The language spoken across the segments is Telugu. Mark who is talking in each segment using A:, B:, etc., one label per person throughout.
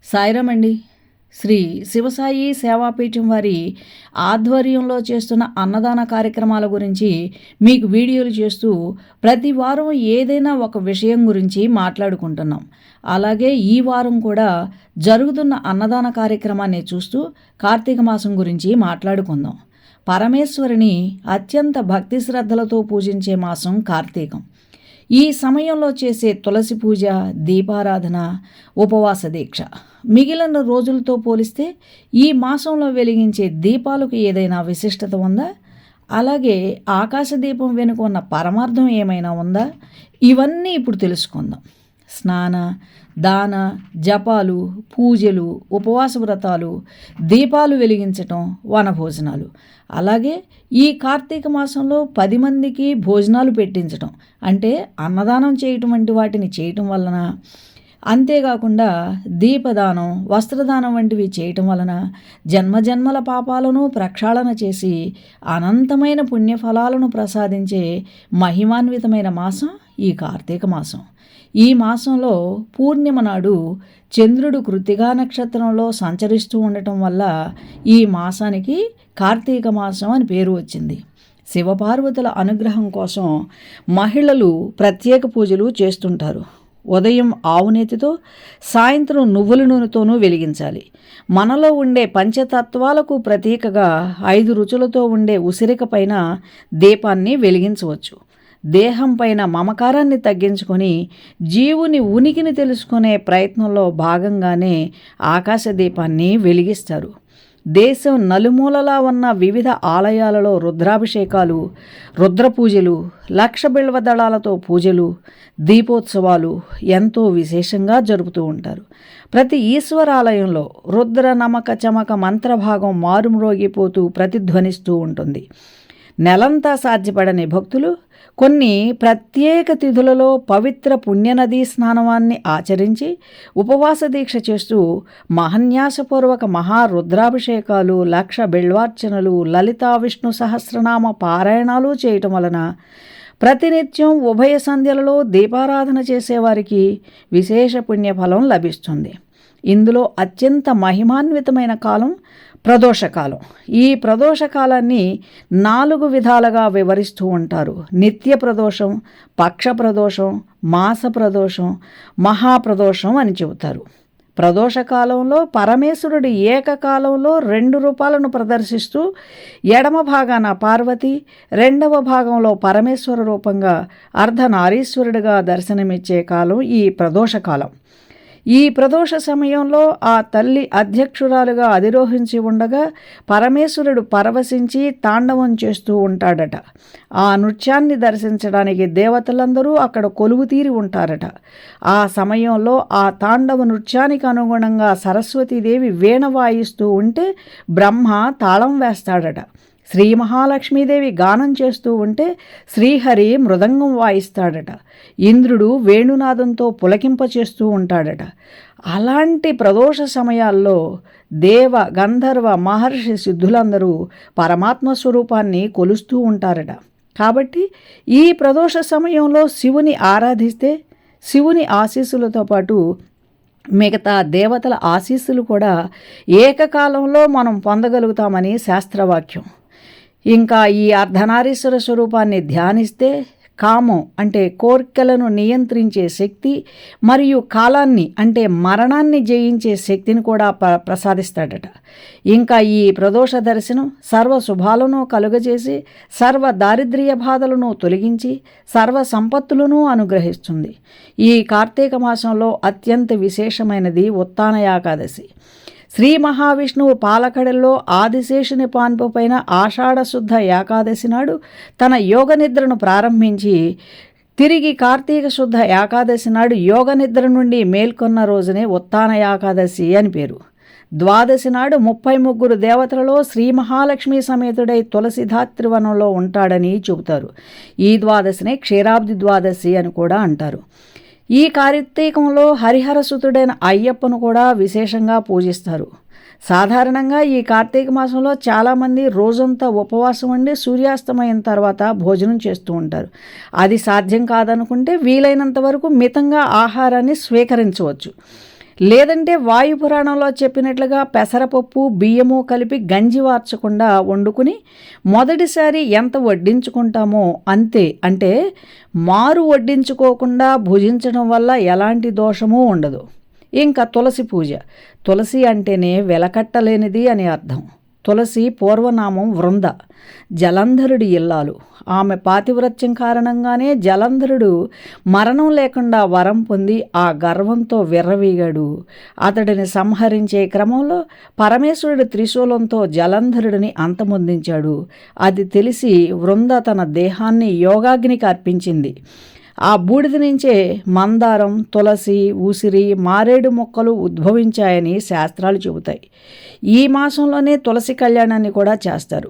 A: సాయిరామ్ అండి. శ్రీ శివసాయి సేవాపీఠం వారి ఆధ్వర్యంలో చేస్తున్న అన్నదాన కార్యక్రమాల గురించి మీకు వీడియోలు చేస్తూ ప్రతి వారం ఏదైనా ఒక విషయం గురించి మాట్లాడుకుంటున్నాం. అలాగే ఈ వారం కూడా జరుగుతున్న అన్నదాన కార్యక్రమాన్ని చూస్తూ కార్తీక మాసం గురించి మాట్లాడుకుందాం. పరమేశ్వరుని అత్యంత భక్తి శ్రద్ధలతో పూజించే మాసం కార్తీకం. ఈ సమయంలో చేసే తులసి పూజ, దీపారాధన, ఉపవాస దీక్ష మిగిలిన రోజులతో పోలిస్తే ఈ మాసంలో వెలిగించే దీపాలకు ఏదైనా విశిష్టత ఉందా? అలాగే ఆకాశ దీపం వెనుక ఉన్న పరమార్థం ఏమైనా ఉందా? ఇవన్నీ ఇప్పుడు తెలుసుకుందాం. స్నాన, దాన, జపాలు, పూజలు, ఉపవాస వ్రతాలు, దీపాలు వెలిగించటం, వనభోజనాలు, అలాగే ఈ కార్తీక మాసంలో 10 మందికి భోజనాలు పెట్టించటం, అంటే అన్నదానం చేయటం వంటి వాటిని చేయటం వలన, అంతేకాకుండా దీపదానం, వస్త్రదానం వంటివి చేయటం వలన జన్మజన్మల పాపాలను ప్రక్షాళన చేసి అనంతమైన పుణ్యఫలాలను ప్రసాదించే మహిమాన్వితమైన మాసం ఈ కార్తీక మాసం. ఈ మాసంలో పూర్ణిమ నాడు చంద్రుడు కృత్తికా నక్షత్రంలో సంచరిస్తూ ఉండటం వల్ల ఈ మాసానికి కార్తీక మాసం అని పేరు వచ్చింది. శివపార్వతుల అనుగ్రహం కోసం మహిళలు ప్రత్యేక పూజలు చేస్తుంటారు. ఉదయం ఆవునేతితో, సాయంత్రం నువ్వుల నూనెతోనూ వెలిగించాలి. మనలో ఉండే పంచతత్వాలకు ప్రతీకగా 5 రుచులతో ఉండే ఉసిరిక పైన దీపాన్ని వెలిగించవచ్చు. దేహం పైన మమకారాన్ని తగ్గించుకొని జీవుని ఉనికిని తెలుసుకునే ప్రయత్నంలో భాగంగానే ఆకాశ దీపాన్ని వెలిగిస్తారు. దేశం నలుమూలలా ఉన్న వివిధ ఆలయాలలో రుద్రాభిషేకాలు, రుద్ర పూజలు, 1,00,000 బిల్వ దళాలతో పూజలు, దీపోత్సవాలు ఎంతో విశేషంగా జరుపుతూ ఉంటారు. ప్రతి ఈశ్వరాలయంలో రుద్ర నమక చమక మంత్రభాగం మారుమ్రోగిపోతూ ప్రతిధ్వనిస్తూ ఉంటుంది. నెలంతా సాధ్యపడని భక్తులు కొన్ని ప్రత్యేక తిథులలో పవిత్ర పుణ్యనదీ స్నానాన్ని ఆచరించి ఉపవాస దీక్ష చేస్తూ మహన్యాసపూర్వక మహారుద్రాభిషేకాలు, 1,00,000 బిల్వార్చనలు, లలితా విష్ణు సహస్రనామ పారాయణాలు చేయటం వలన ప్రతినిత్యం ఉభయ సంధ్యలలో దీపారాధన చేసేవారికి విశేష పుణ్యఫలం లభిస్తుంది. ఇందులో అత్యంత మహిమాన్వితమైన కాలం ప్రదోషకాలం. ఈ ప్రదోషకాలాన్ని 4 విధాలుగా వివరిస్తూ ఉంటారు. నిత్య ప్రదోషం, పక్ష ప్రదోషం, మాస ప్రదోషం, మహాప్రదోషం అని చెబుతారు. ప్రదోషకాలంలో పరమేశ్వరుడు ఏకకాలంలో 2 రూపాలను ప్రదర్శిస్తూ ఎడమ భాగాన పార్వతి, రెండవ భాగంలో పరమేశ్వర రూపంగా అర్ధనారీశ్వరుడిగా దర్శనమిచ్చే కాలం ఈ ప్రదోషకాలం. ఈ ప్రదోష సమయంలో ఆ తల్లి అధ్యక్షురాలుగా అధిరోహించి ఉండగా పరమేశ్వరుడు పరవశించి తాండవం చేస్తూ ఉంటాడట. ఆ నృత్యాన్ని దర్శించడానికి దేవతలందరూ అక్కడ కొలువు తీరి ఉంటారట. ఆ సమయంలో ఆ తాండవ నృత్యానికి అనుగుణంగా సరస్వతీదేవి వీణ వాయిస్తూ ఉంటే బ్రహ్మ తాళం వేస్తాడట. శ్రీ మహాలక్ష్మీదేవి గానం చేస్తూ ఉంటే శ్రీహరి మృదంగం వాయిస్తాడట. ఇంద్రుడు వేణునాదంతో పులకింపచేస్తూ ఉంటాడట. అలాంటి ప్రదోష సమయాల్లో దేవ, గంధర్వ, మహర్షి సిద్ధులందరూ పరమాత్మ స్వరూపాన్ని కొలుస్తూ ఉంటారట. కాబట్టి ఈ ప్రదోష సమయంలో శివుని ఆరాధిస్తే శివుని ఆశీస్సులతో పాటు మిగతా దేవతల ఆశీస్సులు కూడా ఏకకాలంలో మనం పొందగలుగుతామని శాస్త్రవాక్యం. ఇంకా ఈ అర్ధనారీశ్వర స్వరూపాన్ని ధ్యానిస్తే కామం అంటే కోర్కెలను నియంత్రించే శక్తి మరియు కాలాన్ని అంటే మరణాన్ని జయించే శక్తిని కూడా ప్రసాదిస్తాడట. ఇంకా ఈ ప్రదోష దర్శనం సర్వ శుభాలను కలుగజేసి సర్వ దారిద్ర్య బాధలను తొలగించి సర్వ సంపత్తులను అనుగ్రహిస్తుంది. ఈ కార్తీక మాసంలో అత్యంత విశేషమైనది ఉత్తాన ఏకాదశి. శ్రీ మహావిష్ణువు పాలకడల్లో ఆదిశేషుని పాన్పు పైన ఆషాఢశుద్ధ ఏకాదశి నాడు తన యోగ నిద్రను ప్రారంభించి తిరిగి కార్తీక శుద్ధ ఏకాదశి నాడు యోగ నిద్ర నుండి మేల్కొన్న రోజునే ఉత్తాన ఏకాదశి అని పేరు. ద్వాదశి నాడు 33 దేవతలలో శ్రీ మహాలక్ష్మి సమేతుడై తులసిధాత్రివనంలో ఉంటాడని చెబుతారు. ఈ ద్వాదశినే క్షీరాబ్ది ద్వాదశి అని కూడా అంటారు. ఈ కార్తీకంలో హరిహరసుతుడైన అయ్యప్పను కూడా విశేషంగా పూజిస్తారు. సాధారణంగా ఈ కార్తీక మాసంలో చాలామంది రోజంతా ఉపవాసం ఉండి సూర్యాస్తమయం తర్వాత భోజనం చేస్తూ ఉంటారు. అది సాధ్యం కాదనుకుంటే వీలైనంత వరకు మితంగా ఆహారాన్ని స్వీకరించవచ్చు. లేదంటే వాయు పురాణంలో చెప్పినట్లుగా పెసరపప్పు బియ్యము కలిపి గంజి వార్చకుండా వండుకుని మొదటిసారి ఎంత వడ్డించుకుంటామో అంతే, అంటే మారు వడ్డించుకోకుండా భుజించడం వల్ల ఎలాంటి దోషమూ ఉండదు. ఇంకా తులసి పూజ. తులసి అంటేనే వెలకట్టలేనిది అని అర్థం. తులసి పూర్వనామం వృంద, జలంధరుడి ఇల్లాలు. ఆమె పాతివ్రత్యం కారణంగానే జలంధరుడు మరణం లేకుండా వరం పొంది ఆ గర్వంతో విర్రవీగాడు. అతడిని సంహరించే క్రమంలో పరమేశ్వరుడు త్రిశూలంతో జలంధరుడిని అంతమొందించాడు. అది తెలిసి వృంద తన దేహాన్ని యోగాగ్నికి అర్పించింది. ఆ బూడిద నుంచే మందారం, తులసి, ఉసిరి, మారేడు మొక్కలు ఉద్భవించాయని శాస్త్రాలు చెబుతాయి. ఈ మాసంలోనే తులసి కళ్యాణాన్ని కూడా చేస్తారు.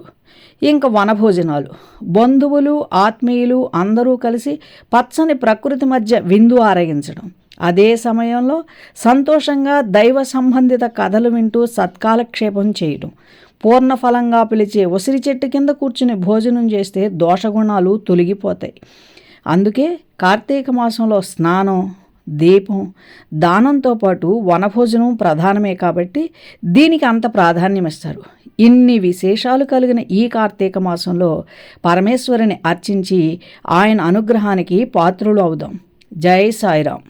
A: ఇంకా వనభోజనాలు. బంధువులు, ఆత్మీయులు అందరూ కలిసి పచ్చని ప్రకృతి మధ్య విందు ఆరగించడం. అదే సమయంలో సంతోషంగా దైవ సంబంధిత కథలు వింటూ సత్కాలక్షేపం చేయడం. పూర్ణఫలంగా పిలిచే ఉసిరి చెట్టు కింద కూర్చుని భోజనం చేస్తే దోషగుణాలు తొలగిపోతాయి. అందుకే కార్తీక మాసంలో స్నానం, దీపం, దానంతో పాటు వనభోజనం ప్రధానమే కాబట్టి దీనికి అంత ప్రాధాన్యం ఇస్తారు. ఇన్ని విశేషాలు కలిగిన ఈ కార్తీక మాసంలో పరమేశ్వరుని అర్చించి ఆయన అనుగ్రహానికి పాత్రులు అవుదాం. జై సాయిరాం.